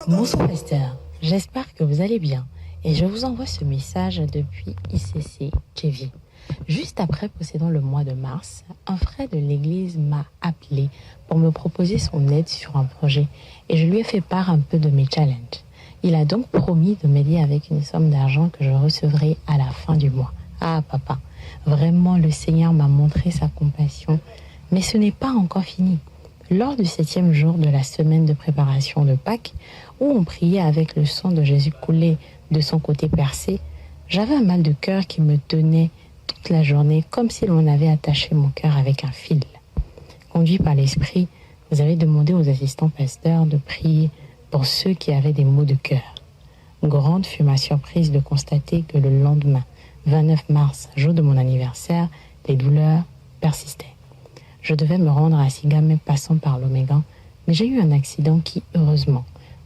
Bonsoir Esther, j'espère que vous allez bien et je vous envoie ce message depuis ICC Tchévi. Juste après possédant le mois de mars, un frère de l'église m'a appelé pour me proposer son aide sur un projet et je lui ai fait part un peu de mes challenges. Il a donc promis de m'aider avec une somme d'argent que je recevrai à la fin du mois. Ah papa, vraiment le Seigneur m'a montré sa compassion, mais ce n'est pas encore fini. Lors du 7e jour de la semaine de préparation de Pâques, où on priait avec le sang de Jésus coulé de son côté percé, j'avais un mal de cœur qui me tenait toute la journée comme si l'on avait attaché mon cœur avec un fil. Conduit par l'Esprit, vous avez demandé aux assistants pasteurs de prier pour ceux qui avaient des maux de cœur. Grande fut ma surprise de constater que le lendemain, 29 mars, jour de mon anniversaire, les douleurs persistaient. Je devais me rendre à Sigamé passant par l'Oméga, mais j'ai eu un accident qui, heureusement,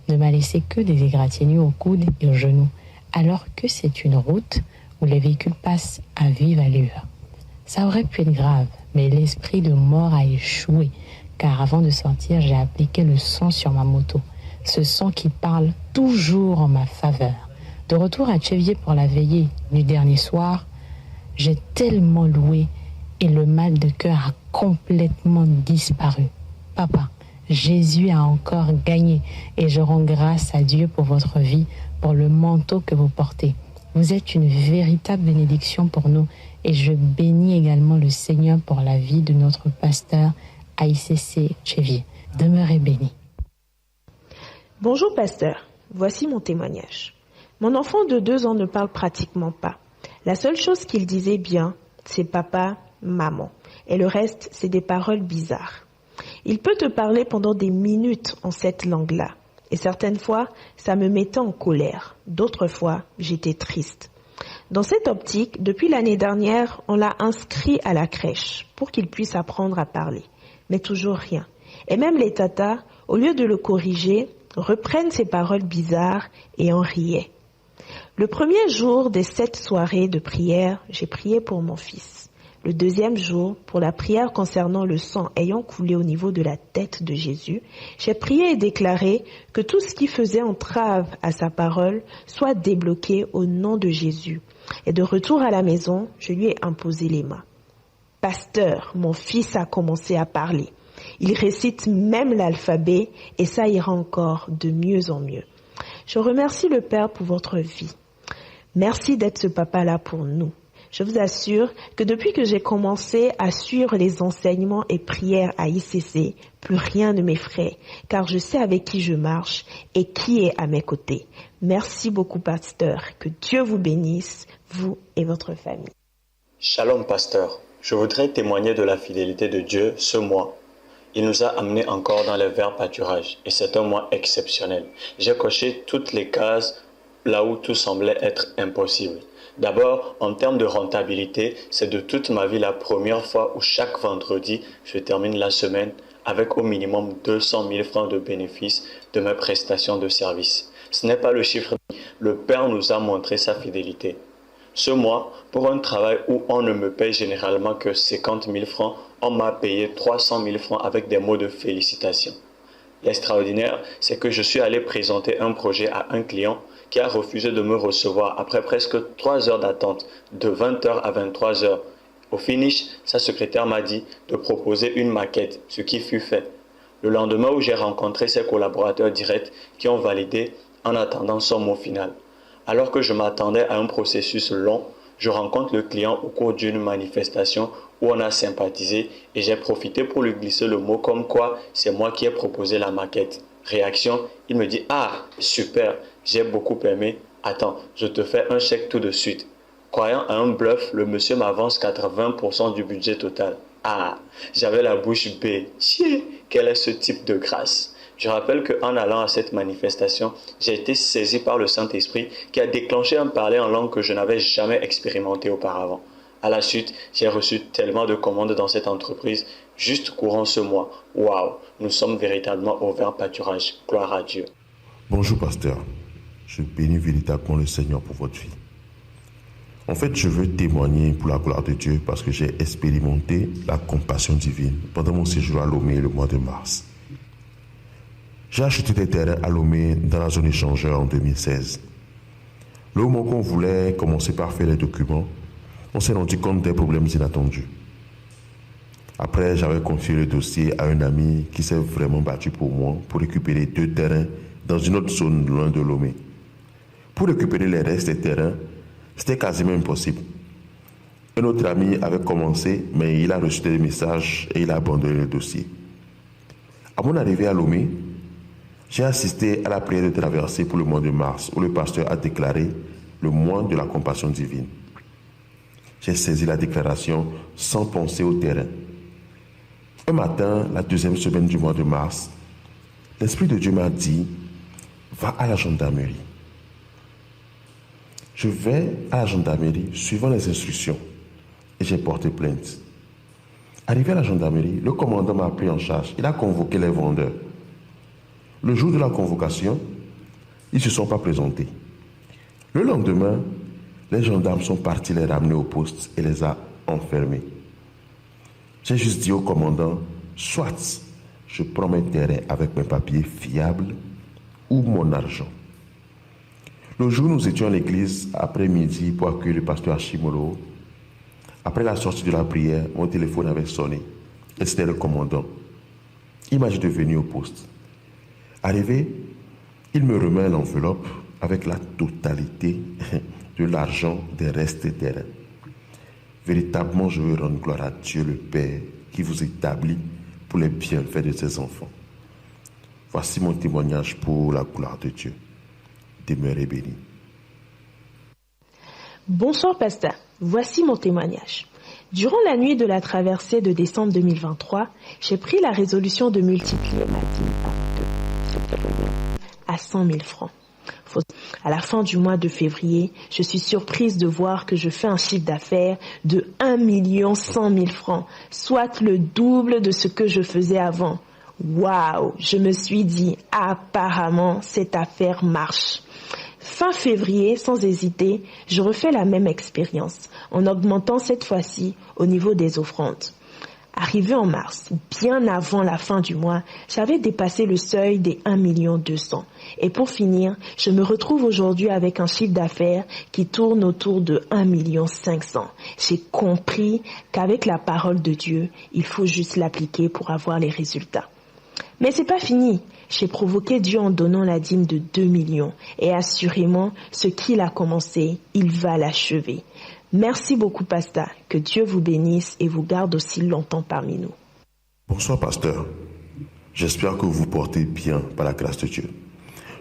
ne m'a laissé que des égratignures au coude et aux genoux, alors que c'est une route où les véhicules passent à vive allure. Ça aurait pu être grave, mais l'esprit de mort a échoué, car avant de sortir, j'ai appliqué le son sur ma moto, ce son qui parle toujours en ma faveur. De retour à Tchévier pour la veillée du dernier soir, j'ai tellement loué et le mal de cœur a complètement disparu. Papa, Jésus a encore gagné et je rends grâce à Dieu pour votre vie, pour le manteau que vous portez. Vous êtes une véritable bénédiction pour nous et je bénis également le Seigneur pour la vie de notre pasteur à ICC Tchévier. Demeurez bénis. Bonjour pasteur, voici mon témoignage. Mon enfant de 2 ans ne parle pratiquement pas. La seule chose qu'il disait bien, c'est papa, maman. Et le reste, c'est des paroles bizarres. Il peut te parler pendant des minutes en cette langue-là. Et certaines fois, ça me mettait en colère. D'autres fois, j'étais triste. Dans cette optique, depuis l'année dernière, on l'a inscrit à la crèche pour qu'il puisse apprendre à parler. Mais toujours rien. Et même les tatas, au lieu de le corriger, reprennent ces paroles bizarres et en riaient. Le premier jour des 7 soirées de prière, j'ai prié pour mon fils. Le deuxième jour, pour la prière concernant le sang ayant coulé au niveau de la tête de Jésus, j'ai prié et déclaré que tout ce qui faisait entrave à sa parole soit débloqué au nom de Jésus. Et de retour à la maison, je lui ai imposé les mains. Pasteur, mon fils a commencé à parler. Il récite même l'alphabet et ça ira encore de mieux en mieux. Je remercie le Père pour votre vie. Merci d'être ce papa-là pour nous. Je vous assure que depuis que j'ai commencé à suivre les enseignements et prières à ICC, plus rien ne m'effraie, car je sais avec qui je marche et qui est à mes côtés. Merci beaucoup, pasteur. Que Dieu vous bénisse, vous et votre famille. Shalom, pasteur. Je voudrais témoigner de la fidélité de Dieu ce mois. Il nous a amenés encore dans les verts pâturages et c'est un mois exceptionnel. J'ai coché toutes les cases là où tout semblait être impossible. D'abord, en termes de rentabilité, c'est de toute ma vie la première fois où chaque vendredi, je termine la semaine avec au minimum 200 000 francs de bénéfices de mes prestations de service. Ce n'est pas le chiffre, le Père nous a montré sa fidélité. Ce mois, pour un travail où on ne me paye généralement que 50 000 francs, on m'a payé 300 000 francs avec des mots de félicitations. L'extraordinaire, c'est que je suis allé présenter un projet à un client qui a refusé de me recevoir après presque 3 heures d'attente, de 20h à 23h. Au finish, sa secrétaire m'a dit de proposer une maquette, ce qui fut fait. Le lendemain où j'ai rencontré ses collaborateurs directs qui ont validé en attendant son mot final. Alors que je m'attendais à un processus long, je rencontre le client au cours d'une manifestation où on a sympathisé et j'ai profité pour lui glisser le mot comme quoi c'est moi qui ai proposé la maquette. Réaction, il me dit « Ah, super, j'ai beaucoup aimé. Attends, je te fais un chèque tout de suite. » Croyant à un bluff, le monsieur m'avance 80% du budget total. Ah, j'avais la bouche bée. Chier, quel est ce type de grâce? Je rappelle qu'en allant à cette manifestation, j'ai été saisi par le Saint-Esprit qui a déclenché un parler en langue que je n'avais jamais expérimenté auparavant. À la suite, j'ai reçu tellement de commandes dans cette entreprise juste courant ce mois. Waouh, nous sommes véritablement au vert pâturage. Gloire à Dieu. Bonjour pasteur, je bénis véritablement le Seigneur pour votre vie. En fait, je veux témoigner pour la gloire de Dieu parce que j'ai expérimenté la compassion divine pendant mon séjour à Lomé le mois de mars. J'ai acheté des terrains à Lomé dans la zone échangeur en 2016. Le moment qu'on voulait commencer par faire les documents, on s'est rendu compte des problèmes inattendus. Après, j'avais confié le dossier à un ami qui s'est vraiment battu pour moi pour récupérer 2 terrains dans une autre zone loin de Lomé. Pour récupérer les restes des terrains, c'était quasiment impossible. Un autre ami avait commencé, mais il a reçu des messages et il a abandonné le dossier. À mon arrivée à Lomé, j'ai assisté à la prière de traversée pour le mois de mars, où le pasteur a déclaré le mois de la compassion divine. J'ai saisi la déclaration sans penser au terrain. Un matin, la 2e semaine du mois de mars, l'Esprit de Dieu m'a dit, va à la gendarmerie. Je vais à la gendarmerie suivant les instructions et j'ai porté plainte. Arrivé à la gendarmerie, le commandant m'a pris en charge. Il a convoqué les vendeurs. Le jour de la convocation, ils ne se sont pas présentés. Le lendemain, les gendarmes sont partis les ramener au poste et les a enfermés. J'ai juste dit au commandant, soit je prends mes terrains avec mes papiers fiables ou mon argent. Le jour où nous étions à l'église après-midi pour accueillir le pasteur Achimolo, après la sortie de la prière, mon téléphone avait sonné et c'était le commandant. Il m'a dit de venir au poste. Arrivé, il me remet l'enveloppe avec la totalité de l'argent des restes des terrains. Véritablement, je veux rendre gloire à Dieu le Père qui vous établit pour les bienfaits de ses enfants. Voici mon témoignage pour la gloire de Dieu. Demeurez bénis. Bonsoir pasteur, voici mon témoignage. Durant la nuit de la traversée de décembre 2023, j'ai pris la résolution de multiplier ma dîme par 2, à 100 000 francs. À la fin du mois de février, je suis surprise de voir que je fais un chiffre d'affaires de 1 100 000 francs, soit le double de ce que je faisais avant. Waouh! Je me suis dit, apparemment, cette affaire marche. Fin février, sans hésiter, je refais la même expérience, en augmentant cette fois-ci au niveau des offrandes. Arrivé en mars, bien avant la fin du mois, j'avais dépassé le seuil des 1 200 000. Et pour finir, je me retrouve aujourd'hui avec un chiffre d'affaires qui tourne autour de 1 500 000. J'ai compris qu'avec la parole de Dieu, il faut juste l'appliquer pour avoir les résultats. Mais c'est pas fini. J'ai provoqué Dieu en donnant la dîme de 2 millions. Et assurément, ce qu'il a commencé, il va l'achever. Merci beaucoup, pasteur. Que Dieu vous bénisse et vous garde aussi longtemps parmi nous. Bonsoir, pasteur. J'espère que vous vous portez bien par la grâce de Dieu.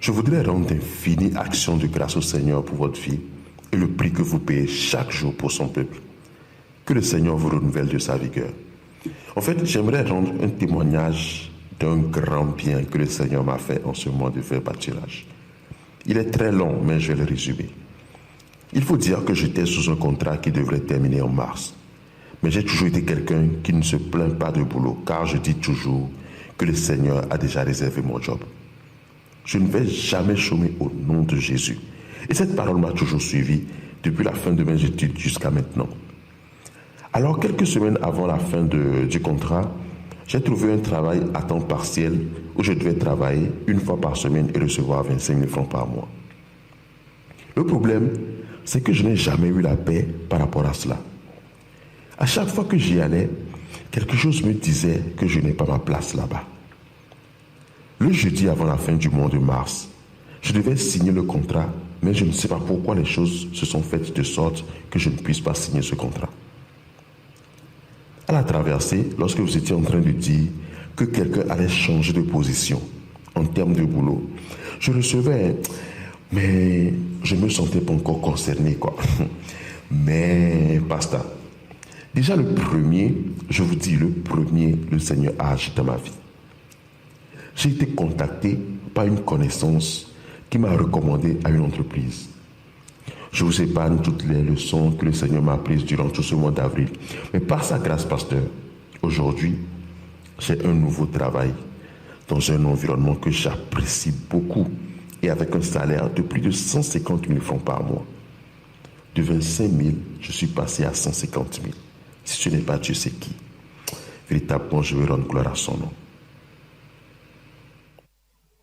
Je voudrais rendre d'infinies actions de grâce au Seigneur pour votre vie et le prix que vous payez chaque jour pour son peuple. Que le Seigneur vous renouvelle de sa vigueur. En fait, j'aimerais rendre un témoignage d'un grand bien que le Seigneur m'a fait en ce mois de vert pâturage. Il est très long, mais je vais le résumer. Il faut dire que j'étais sous un contrat qui devrait terminer en mars. Mais j'ai toujours été quelqu'un qui ne se plaint pas de boulot, car je dis toujours que le Seigneur a déjà réservé mon job. Je ne vais jamais chômer au nom de Jésus. Et cette parole m'a toujours suivi depuis la fin de mes études jusqu'à maintenant. Alors, quelques semaines avant la fin du contrat, j'ai trouvé un travail à temps partiel où je devais travailler 1 fois par semaine et recevoir 25 000 francs par mois. Le problème, c'est que je n'ai jamais eu la paix par rapport à cela. À chaque fois que j'y allais, quelque chose me disait que je n'ai pas ma place là-bas. Le jeudi avant la fin du mois de mars, je devais signer le contrat, mais je ne sais pas pourquoi les choses se sont faites de sorte que je ne puisse pas signer ce contrat. À la traversée, lorsque vous étiez en train de dire que quelqu'un allait changer de position en termes de boulot, je recevais, mais je ne me sentais pas encore concerné, quoi. Mais, pasteur, déjà le premier, le Seigneur a agi dans ma vie. J'ai été contacté par une connaissance qui m'a recommandé à une entreprise. Je vous épargne toutes les leçons que le Seigneur m'a apprises durant tout ce mois d'avril. Mais par sa grâce, pasteur, aujourd'hui, j'ai un nouveau travail dans un environnement que j'apprécie beaucoup et avec un salaire de plus de 150 000 francs par mois. De 25 000, je suis passé à 150 000. Si ce n'est pas Dieu, c'est qui? Véritablement, je veux rendre gloire à son nom.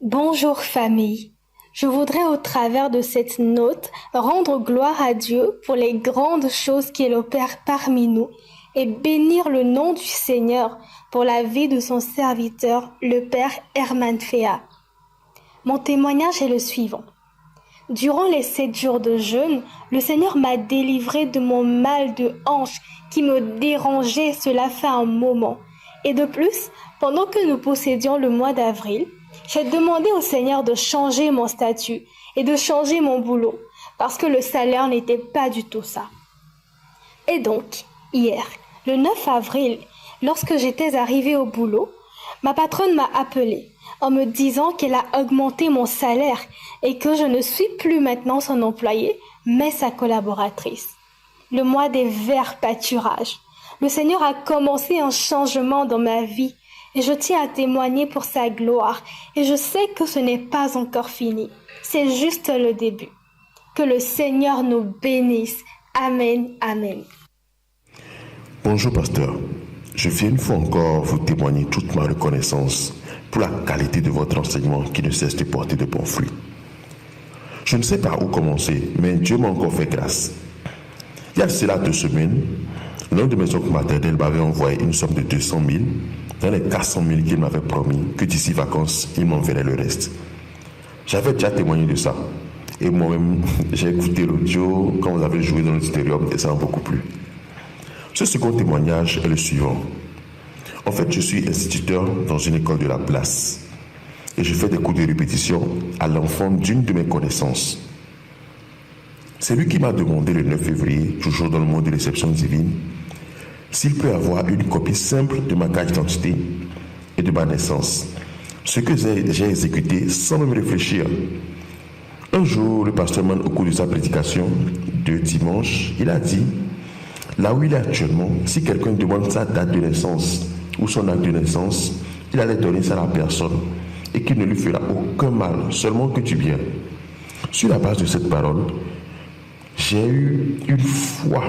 Bonjour famille. Je voudrais au travers de cette note rendre gloire à Dieu pour les grandes choses qu'il opère parmi nous et bénir le nom du Seigneur pour la vie de son serviteur, le Père Herman Féa. Mon témoignage est le suivant. Durant les 7 jours de jeûne, le Seigneur m'a délivré de mon mal de hanche qui me dérangeait, cela fait un moment. Et de plus, pendant que nous possédions le mois d'avril, j'ai demandé au Seigneur de changer mon statut et de changer mon boulot, parce que le salaire n'était pas du tout ça. Et donc, hier, le 9 avril, lorsque j'étais arrivée au boulot, ma patronne m'a appelée en me disant qu'elle a augmenté mon salaire et que je ne suis plus maintenant son employée, mais sa collaboratrice. Le mois des verts pâturages. Le Seigneur a commencé un changement dans ma vie et je tiens à témoigner pour sa gloire et je sais que ce n'est pas encore fini. C'est juste le début. Que le Seigneur nous bénisse. Amen, amen. Bonjour pasteur, je viens une fois encore vous témoigner toute ma reconnaissance pour la qualité de votre enseignement qui ne cesse de porter de bons fruits. Je ne sais pas où commencer, mais Dieu m'a encore fait grâce. Il y a cela 2 semaines, l'un de mes oncles maternels m'avait envoyé une somme de 200 000 dans les 400 000 qu'il m'avait promis que d'ici vacances, il m'enverrait le reste. J'avais déjà témoigné de ça. Et moi-même, j'ai écouté l'audio quand vous avez joué dans l'auditorium et ça m'a beaucoup plu. Ce second témoignage est le suivant. En fait, je suis instituteur dans une école de la place et je fais des cours de répétition à l'enfant d'une de mes connaissances. C'est lui qui m'a demandé le 9 février, toujours dans le mois de réception divine, s'il peut avoir une copie simple de ma carte d'identité et de ma naissance. Ce que j'ai exécuté sans même réfléchir. Un jour, le pasteur Man, au cours de sa prédication de dimanche, il a dit, là où il est actuellement, si quelqu'un demande sa date de naissance ou son acte de naissance, il allait donner ça à la personne et qu'il ne lui fera aucun mal, seulement que du bien. Sur la base de cette parole, j'ai eu une foi,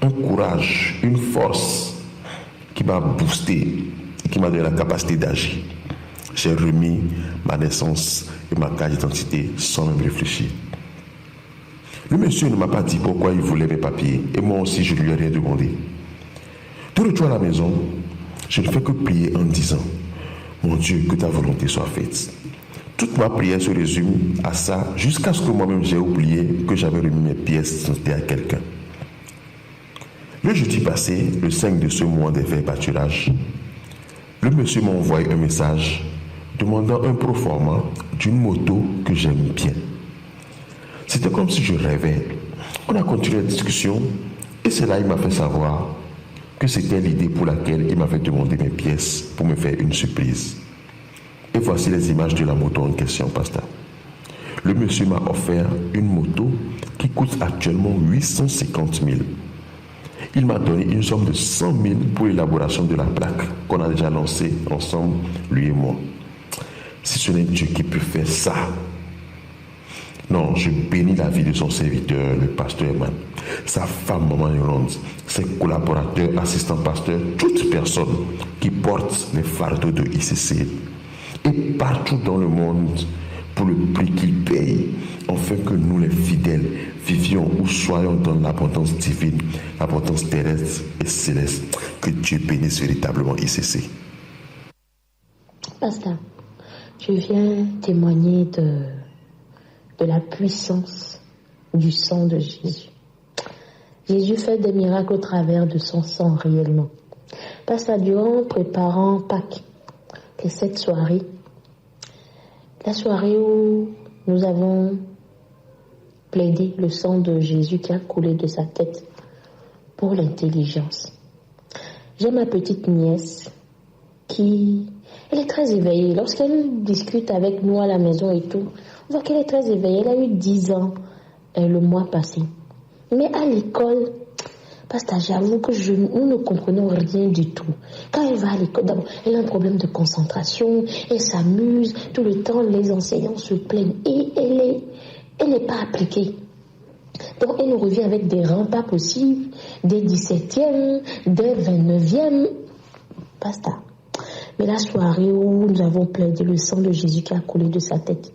un courage, une force qui m'a boosté, qui m'a donné la capacité d'agir. J'ai remis ma naissance et ma carte d'identité sans même réfléchir. Le monsieur ne m'a pas dit pourquoi il voulait mes papiers et moi aussi je ne lui ai rien demandé. De retour à la maison, je ne fais que prier en disant « Mon Dieu, que ta volonté soit faite ». Toute ma prière se résume à ça jusqu'à ce que moi-même j'ai oublié que j'avais remis mes pièces d'identité à quelqu'un. Le jeudi passé, le 5 de ce mois des verts pâturages, le monsieur m'a envoyé un message demandant un proforma d'une moto que j'aime bien. C'était comme si je rêvais. On a continué la discussion et c'est là qu'il m'a fait savoir que c'était l'idée pour laquelle il m'avait demandé mes pièces pour me faire une surprise. Et voici les images de la moto en question, pasteur. Le monsieur m'a offert une moto qui coûte actuellement 850 000. Il m'a donné une somme de 100 000 pour l'élaboration de la plaque qu'on a déjà lancée ensemble, lui et moi. Si ce n'est Dieu qui peut faire ça. Non, je bénis la vie de son serviteur, le pasteur Herman, sa femme, maman Yolande, ses collaborateurs, assistants pasteurs, toute personne qui porte les fardeaux de ICC et partout dans le monde pour le prix qu'il paye, afin que nous les fidèles vivions ou soyons dans l'abondance divine, l'abondance terrestre et céleste. Que Dieu bénisse véritablement ICC. Pasteur, je viens témoigner de la puissance du sang de Jésus. Jésus fait des miracles au travers de son sang réellement. Pasteur, durant préparant Pâques, que cette soirée, la soirée où nous avons plaidé le sang de Jésus qui a coulé de sa tête pour l'intelligence. J'ai ma petite nièce elle est très éveillée. Lorsqu'elle discute avec nous à la maison et tout, on voit qu'elle est très éveillée. Elle a eu 10 ans le mois passé. Mais à l'école, pasteur, j'avoue que nous ne comprenons rien du tout. Quand elle va à l'école, d'abord, elle a un problème de concentration, elle s'amuse, tout le temps les enseignants se plaignent et elle n'est pas appliquée. Donc elle nous revient avec des rangs pas possibles, des 17e, des 29e. Pasteur, Mais la soirée où nous avons plaidé le sang de Jésus qui a coulé de sa tête,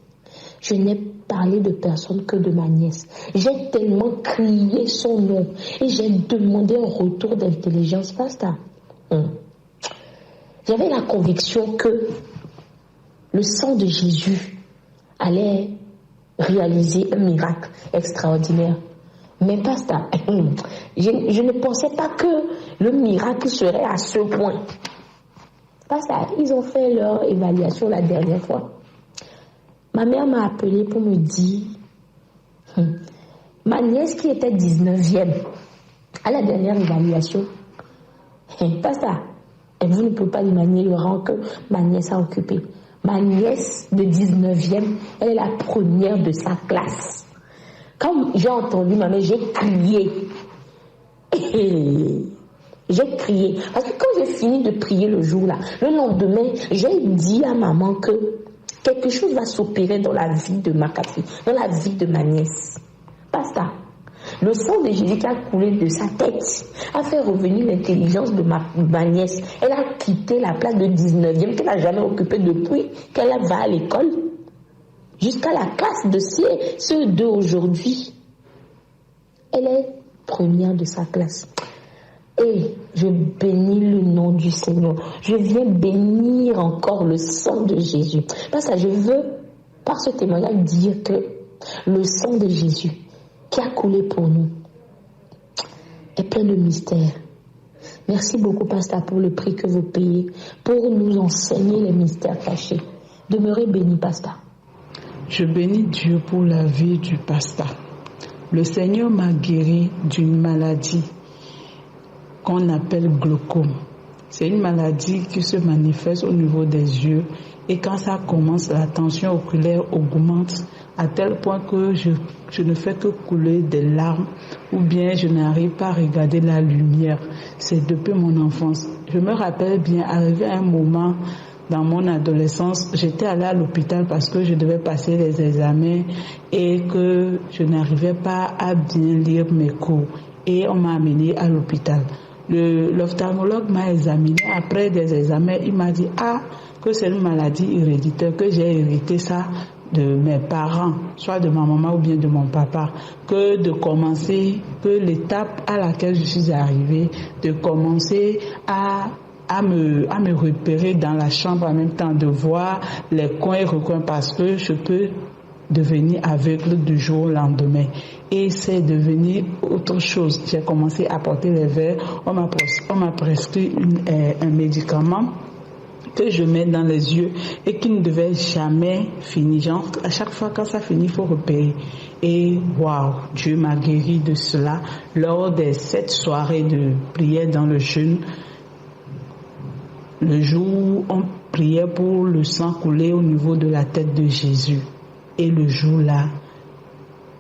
je n'ai parlé de personne que de ma nièce. J'ai tellement crié son nom et j'ai demandé un retour d'intelligence, pasteur. J'avais la conviction que le sang de Jésus allait réaliser un miracle extraordinaire. Mais pasteur, je ne pensais pas que le miracle serait à ce point. Pasteur, ils ont fait leur évaluation la dernière fois. Ma mère m'a appelé pour me dire, ma nièce qui était 19e à la dernière évaluation, pasteur, vous ne pouvez pas imaginer le rang que ma nièce a occupé. Ma nièce de 19e, elle est la première de sa classe. Quand j'ai entendu ma mère, j'ai crié. J'ai crié. Parce que quand j'ai fini de prier le jour-là, le lendemain, j'ai dit à maman que quelque chose va s'opérer dans la vie de ma fille, dans la vie de ma nièce. Pasteur, le sang de Jésus qui a coulé de sa tête a fait revenir l'intelligence de ma nièce. Elle a quitté la place de 19e qu'elle n'a jamais occupée depuis qu'elle va à l'école jusqu'à la classe de CE2 aujourd'hui. Elle est première de sa classe. Et je bénis le nom du Seigneur. Je viens bénir encore le sang de Jésus. Parce que je veux, par ce témoignage, dire que le sang de Jésus qui a coulé pour nous est plein de mystères. Merci beaucoup, pasteur, pour le prix que vous payez, pour nous enseigner les mystères cachés. Demeurez béni, pasteur. Je bénis Dieu pour la vie du pasteur. Le Seigneur m'a guéri d'une maladie qu'on appelle glaucome. C'est une maladie qui se manifeste au niveau des yeux et quand ça commence, la tension oculaire augmente à tel point que je ne fais que couler des larmes ou bien je n'arrive pas à regarder la lumière. C'est depuis mon enfance. Je me rappelle bien, arrivé à un moment dans mon adolescence, j'étais allée à l'hôpital parce que je devais passer les examens et que je n'arrivais pas à bien lire mes cours. Et on m'a amenée à l'hôpital. L'ophtalmologue m'a examiné après des examens. Il m'a dit que c'est une maladie héréditaire, que j'ai hérité ça de mes parents, soit de ma maman ou bien de mon papa, que de commencer, que l'étape à laquelle je suis arrivée, de commencer à me repérer dans la chambre en même temps, de voir les coins et recoins parce que je peux devenir aveugle du jour au lendemain. Et c'est devenu autre chose. J'ai commencé à porter les verres. On m'a prescrit un médicament que je mets dans les yeux et qui ne devait jamais finir. Genre, à chaque fois quand ça finit, il faut repérer. Et waouh, Dieu m'a guéri de cela lors des 7 soirées de prière dans le jeûne. Le jour où on priait pour le sang coulé au niveau de la tête de Jésus. Et le jour-là,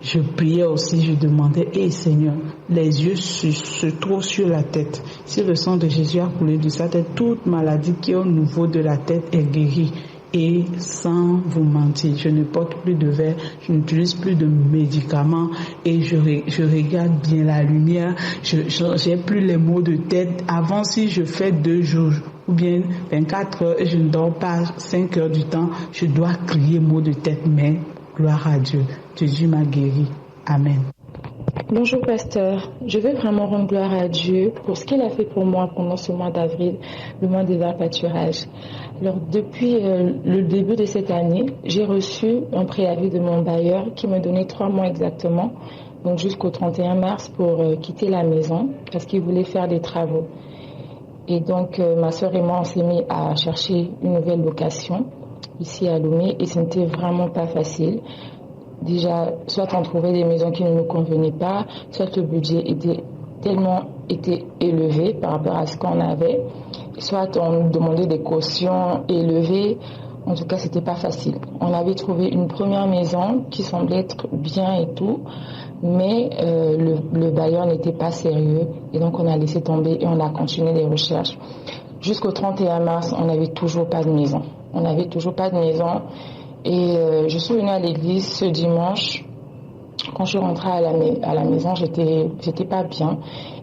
je priais aussi, je demandais, Seigneur, les yeux se trouvent sur la tête. Si le sang de Jésus a coulé de sa tête, toute maladie qui est au niveau de la tête est guérie. Et sans vous mentir, je ne porte plus de verre, je n'utilise plus de médicaments et je regarde bien la lumière, j'ai plus les maux de tête. Avant, si je fais 2 jours ou bien 24 heures et je ne dors pas 5 heures du temps, je dois crier maux de tête, mais gloire à Dieu, Jésus m'a guéri. Amen. Bonjour pasteur, je veux vraiment rendre gloire à Dieu pour ce qu'il a fait pour moi pendant ce mois d'avril, le mois des verts pâturages. Alors depuis le début de cette année, j'ai reçu un préavis de mon bailleur qui me donnait 3 mois exactement, donc jusqu'au 31 mars pour quitter la maison parce qu'il voulait faire des travaux. Et donc ma soeur et moi on s'est mis à chercher une nouvelle location ici à Lomé et ce n'était vraiment pas facile. Déjà, soit on trouvait des maisons qui ne nous convenaient pas, soit le budget était élevé par rapport à ce qu'on avait, soit on nous demandait des cautions élevées. En tout cas, c'était pas facile. On avait trouvé une première maison qui semblait être bien et tout, mais le bailleur n'était pas sérieux et donc on a laissé tomber et on a continué les recherches. Jusqu'au 31 mars, on n'avait toujours pas de maison. Et je suis venue à l'église ce dimanche. Quand je suis rentrée à la maison, j'étais pas bien.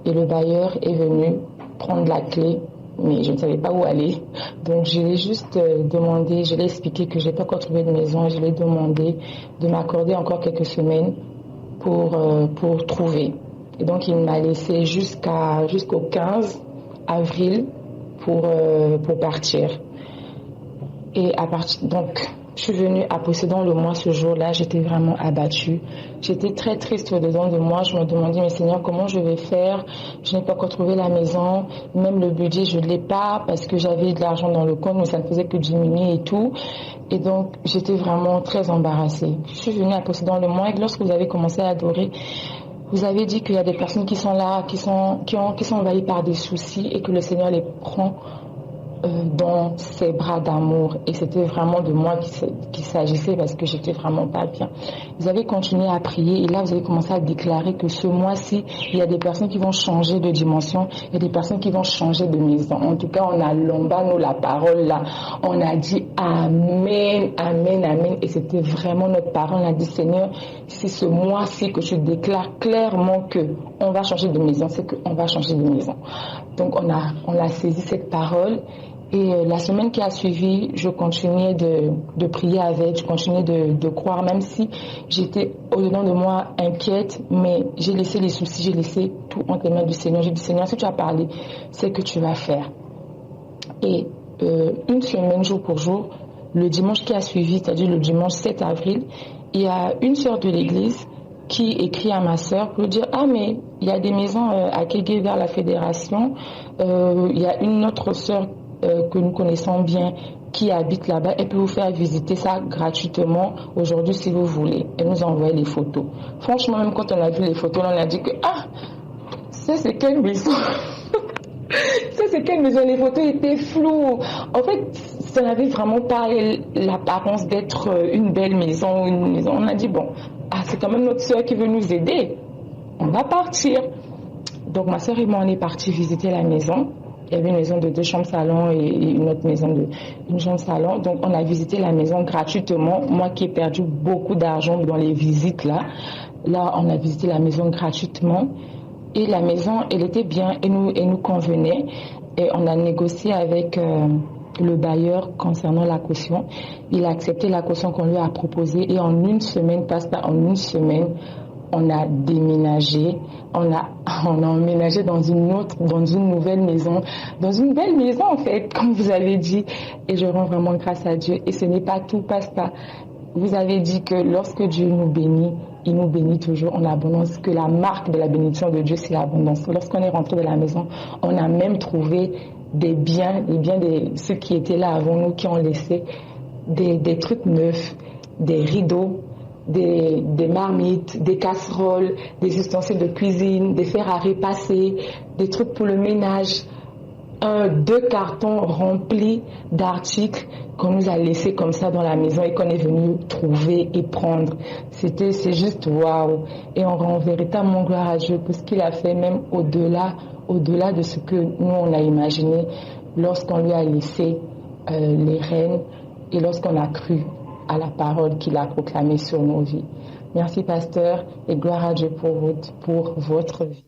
Et le bailleur est venu prendre la clé mais je ne savais pas où aller. Donc je l'ai juste demandé, je l'ai expliqué que je n'ai pas encore trouvé de maison, je l'ai demandé de m'accorder encore quelques semaines pour trouver. Et donc il m'a laissé jusqu'au 15 avril pour partir. Et donc je suis venue à Poséidon le mois ce jour-là, j'étais vraiment abattue. J'étais très triste au-dedans de moi. Je me demandais, mais Seigneur, comment je vais faire? Je n'ai pas encore trouvé la maison. Même le budget, je ne l'ai pas parce que j'avais de l'argent dans le compte, mais ça ne faisait que diminuer et tout. Et donc, j'étais vraiment très embarrassée. Je suis venue à Poséidon le mois et lorsque vous avez commencé à adorer, vous avez dit qu'il y a des personnes qui sont là, qui sont envahies par des soucis et que le Seigneur les prend dans ses bras d'amour. Et c'était vraiment de moi qu'il s'agissait parce que j'étais vraiment pas bien. Vous avez continué à prier et là vous avez commencé à déclarer que ce mois-ci il y a des personnes qui vont changer de dimension, il y a des personnes qui vont changer de maison. En tout cas on a lombano la parole là, on a dit amen, amen, amen, et c'était vraiment notre parole. On a dit Seigneur, c'est ce mois-ci que tu déclares clairement que on va changer de maison, c'est qu'on va changer de maison. Donc on a saisi cette parole. Et la semaine qui a suivi, je continuais de prier avec, je continuais de croire, même si j'étais au-dedans de moi inquiète, mais j'ai laissé les soucis, j'ai laissé tout entre les mains du Seigneur. J'ai dit, Seigneur, si tu as parlé, c'est que tu vas faire. Et une semaine, jour pour jour, le dimanche qui a suivi, c'est-à-dire le dimanche 7 avril, il y a une sœur de l'église qui écrit à ma sœur pour lui dire « Ah, mais il y a des maisons à Kégué vers la fédération, il y a une autre sœur que nous connaissons bien qui habite là-bas, elle peut vous faire visiter ça gratuitement aujourd'hui si vous voulez. » Elle nous a envoyé les photos. Franchement, même quand on a vu les photos, on a dit que « Ah, ça c'est quelle maison ?» Ça c'est quelle maison? Les photos étaient floues. En fait, ça n'avait vraiment pas l'apparence d'être une belle maison, une maison. On a dit bon, c'est quand même notre soeur qui veut nous aider. On va partir. Donc ma soeur et moi on est partis visiter la maison. Il y avait une maison de 2 chambres salon et une autre maison une chambre salon. Donc on a visité la maison gratuitement. Moi qui ai perdu beaucoup d'argent dans les visites là on a visité la maison gratuitement. Et la maison, elle était bien, elle nous convenait. Et on a négocié avec le bailleur concernant la caution. Il a accepté la caution qu'on lui a proposée. Et en une semaine, on a déménagé. On a emménagé dans une nouvelle maison. Dans une belle maison, en fait, comme vous avez dit. Et je rends vraiment grâce à Dieu. Et ce n'est pas tout, Pasteur. Vous avez dit que lorsque Dieu nous bénit, il nous bénit toujours en abondance, que la marque de la bénédiction de Dieu, c'est l'abondance. Lorsqu'on est rentré de la maison, on a même trouvé des biens de ceux qui étaient là avant nous, qui ont laissé des trucs neufs, des rideaux, des marmites, des casseroles, des ustensiles de cuisine, des fers à repasser, des trucs pour le ménage. 2 cartons remplis d'articles qu'on nous a laissés comme ça dans la maison et qu'on est venu trouver et prendre. C'est juste waouh. Et on rend véritablement gloire à Dieu pour ce qu'il a fait, même au-delà de ce que nous on a imaginé lorsqu'on lui a laissé les rênes et lorsqu'on a cru à la parole qu'il a proclamée sur nos vies. Merci pasteur et gloire à Dieu pour votre vie.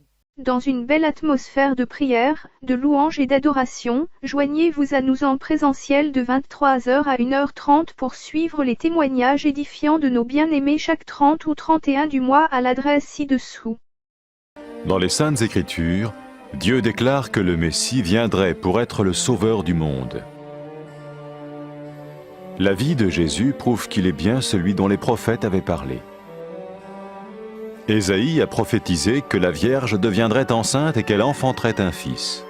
Dans une belle atmosphère de prière, de louange et d'adoration, joignez-vous à nous en présentiel de 23h à 1h30 pour suivre les témoignages édifiants de nos bien-aimés chaque 30 ou 31 du mois à l'adresse ci-dessous. Dans les Saintes Écritures, Dieu déclare que le Messie viendrait pour être le sauveur du monde. La vie de Jésus prouve qu'il est bien celui dont les prophètes avaient parlé. Ésaïe a prophétisé que la Vierge deviendrait enceinte et qu'elle enfanterait un fils.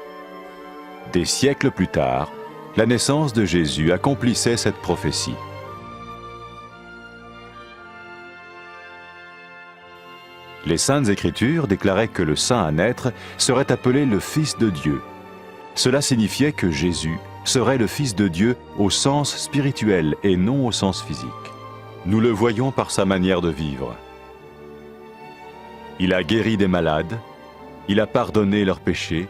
Des siècles plus tard, la naissance de Jésus accomplissait cette prophétie. Les Saintes Écritures déclaraient que le saint à naître serait appelé le Fils de Dieu. Cela signifiait que Jésus serait le Fils de Dieu au sens spirituel et non au sens physique. Nous le voyons par sa manière de vivre. Il a guéri des malades, il a pardonné leurs péchés,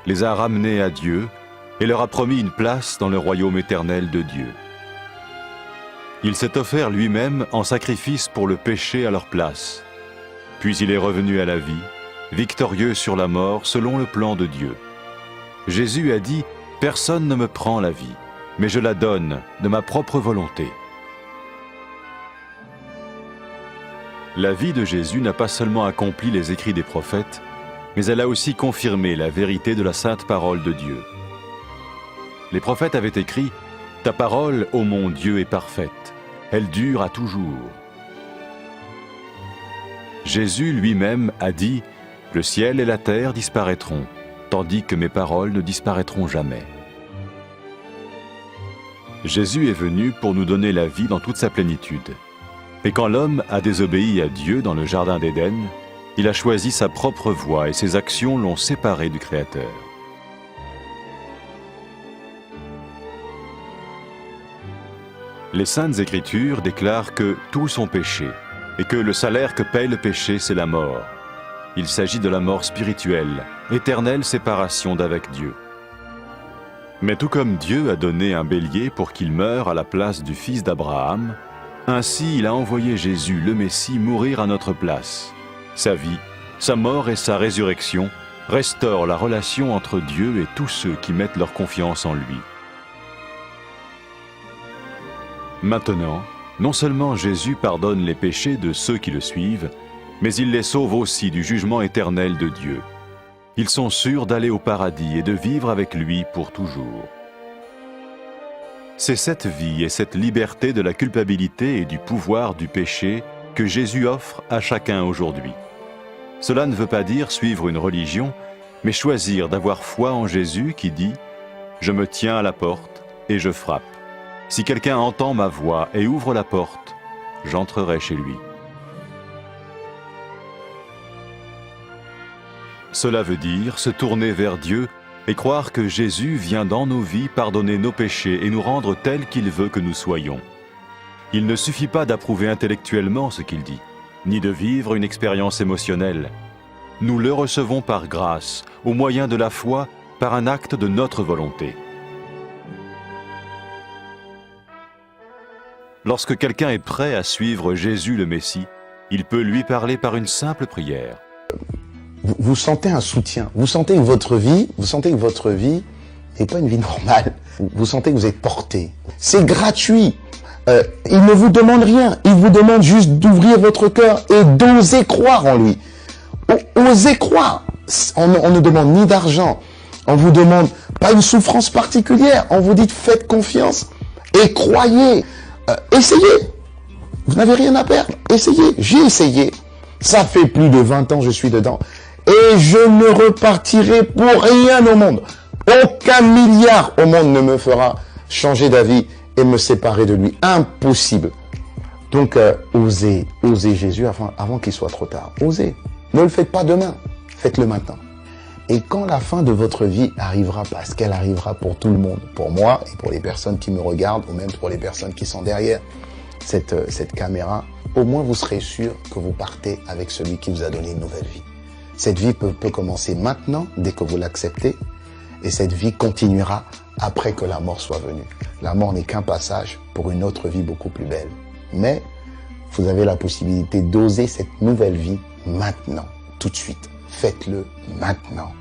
les a ramenés à Dieu et leur a promis une place dans le royaume éternel de Dieu. Il s'est offert lui-même en sacrifice pour le péché à leur place. Puis il est revenu à la vie, victorieux sur la mort selon le plan de Dieu. Jésus a dit Personne ne me prend la vie, mais je la donne de ma propre volonté. La vie de Jésus n'a pas seulement accompli les écrits des prophètes, mais elle a aussi confirmé la vérité de la sainte parole de Dieu. Les prophètes avaient écrit « Ta parole, ô mon Dieu, est parfaite, elle dure à toujours. » Jésus lui-même a dit « Le ciel et la terre disparaîtront, tandis que mes paroles ne disparaîtront jamais. » Jésus est venu pour nous donner la vie dans toute sa plénitude. Et quand l'homme a désobéi à Dieu dans le jardin d'Éden, il a choisi sa propre voie et ses actions l'ont séparé du Créateur. Les Saintes Écritures déclarent que tous sont péchés et que le salaire que paye le péché, c'est la mort. Il s'agit de la mort spirituelle, éternelle séparation d'avec Dieu. Mais tout comme Dieu a donné un bélier pour qu'il meure à la place du fils d'Abraham, ainsi il a envoyé Jésus, le Messie, mourir à notre place. Sa vie, sa mort et sa résurrection restaurent la relation entre Dieu et tous ceux qui mettent leur confiance en lui. Maintenant, non seulement Jésus pardonne les péchés de ceux qui le suivent, mais il les sauve aussi du jugement éternel de Dieu. Ils sont sûrs d'aller au paradis et de vivre avec lui pour toujours. C'est cette vie et cette liberté de la culpabilité et du pouvoir du péché que Jésus offre à chacun aujourd'hui. Cela ne veut pas dire suivre une religion, mais choisir d'avoir foi en Jésus qui dit « Je me tiens à la porte et je frappe. Si quelqu'un entend ma voix et ouvre la porte, j'entrerai chez lui. » Cela veut dire se tourner vers Dieu et croire que Jésus vient dans nos vies pardonner nos péchés et nous rendre tels qu'il veut que nous soyons. Il ne suffit pas d'approuver intellectuellement ce qu'il dit, ni de vivre une expérience émotionnelle. Nous le recevons par grâce, au moyen de la foi, par un acte de notre volonté. Lorsque quelqu'un est prêt à suivre Jésus le Messie, il peut lui parler par une simple prière. Vous sentez un soutien, vous sentez que votre vie n'est pas une vie normale. Vous sentez que vous êtes porté. C'est gratuit. Il ne vous demande rien. Il vous demande juste d'ouvrir votre cœur et d'oser croire en lui. Osez croire. On ne demande ni d'argent. On vous demande pas une souffrance particulière. On vous dit faites confiance et croyez. Essayez. Vous n'avez rien à perdre. Essayez. J'ai essayé. Ça fait plus de 20 ans que je suis dedans. Et je ne repartirai pour rien au monde. Aucun milliard au monde ne me fera changer d'avis et me séparer de lui. Impossible. Donc, osez Jésus avant qu'il soit trop tard. Osez. Ne le faites pas demain. Faites-le maintenant. Et quand la fin de votre vie arrivera, parce qu'elle arrivera pour tout le monde, pour moi et pour les personnes qui me regardent, ou même pour les personnes qui sont derrière cette caméra, au moins vous serez sûr que vous partez avec celui qui vous a donné une nouvelle vie. Cette vie peut commencer maintenant, dès que vous l'acceptez, et cette vie continuera après que la mort soit venue. La mort n'est qu'un passage pour une autre vie beaucoup plus belle. Mais vous avez la possibilité d'oser cette nouvelle vie maintenant, tout de suite. Faites-le maintenant,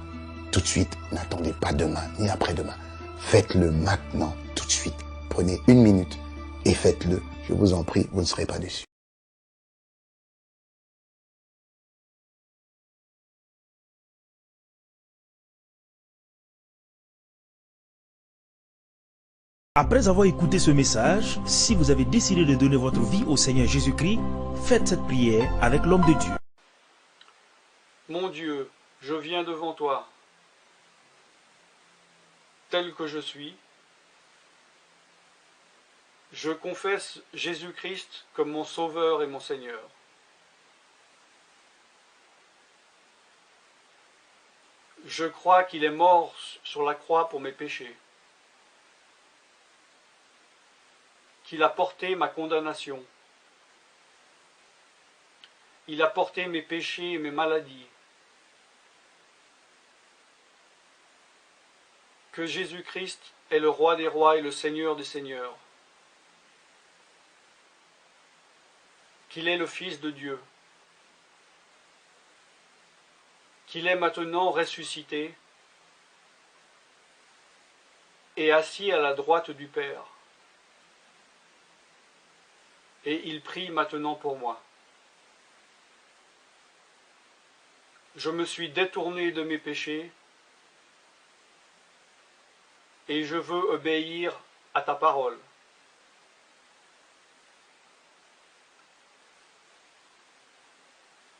tout de suite. N'attendez pas demain, ni après-demain. Faites-le maintenant, tout de suite. Prenez 1 minute et faites-le. Je vous en prie, vous ne serez pas déçus. Après avoir écouté ce message, si vous avez décidé de donner votre vie au Seigneur Jésus-Christ, faites cette prière avec l'homme de Dieu. Mon Dieu, je viens devant toi, tel que je suis. Je confesse Jésus-Christ comme mon Sauveur et mon Seigneur. Je crois qu'il est mort sur la croix pour mes péchés, qu'il a porté ma condamnation. Il a porté mes péchés et mes maladies. Que Jésus-Christ est le Roi des rois et le Seigneur des seigneurs. Qu'il est le Fils de Dieu. Qu'il est maintenant ressuscité. est assis à la droite du Père. Et il prie maintenant pour moi. Je me suis détourné de mes péchés et je veux obéir à ta parole.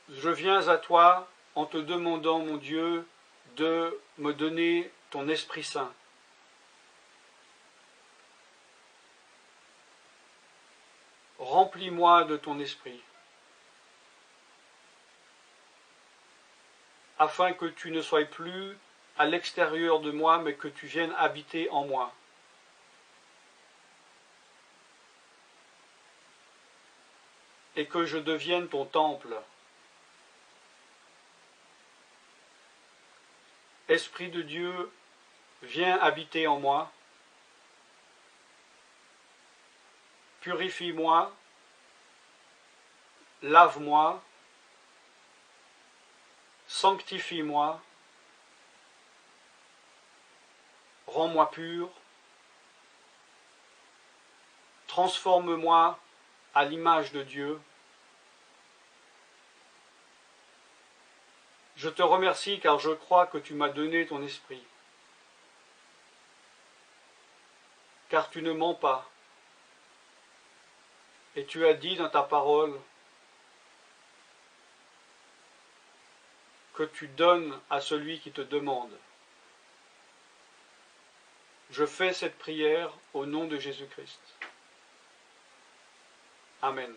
Je viens à toi en te demandant, mon Dieu, de me donner ton Esprit Saint. Remplis-moi de ton Esprit, afin que tu ne sois plus à l'extérieur de moi, mais que tu viennes habiter en moi. Et que je devienne ton temple. Esprit de Dieu, viens habiter en moi. Purifie-moi, lave-moi, sanctifie-moi, rends-moi pur, transforme-moi à l'image de Dieu. Je te remercie car je crois que tu m'as donné ton esprit, car tu ne mens pas. Et tu as dit dans ta parole que tu donnes à celui qui te demande. Je fais cette prière au nom de Jésus-Christ. Amen.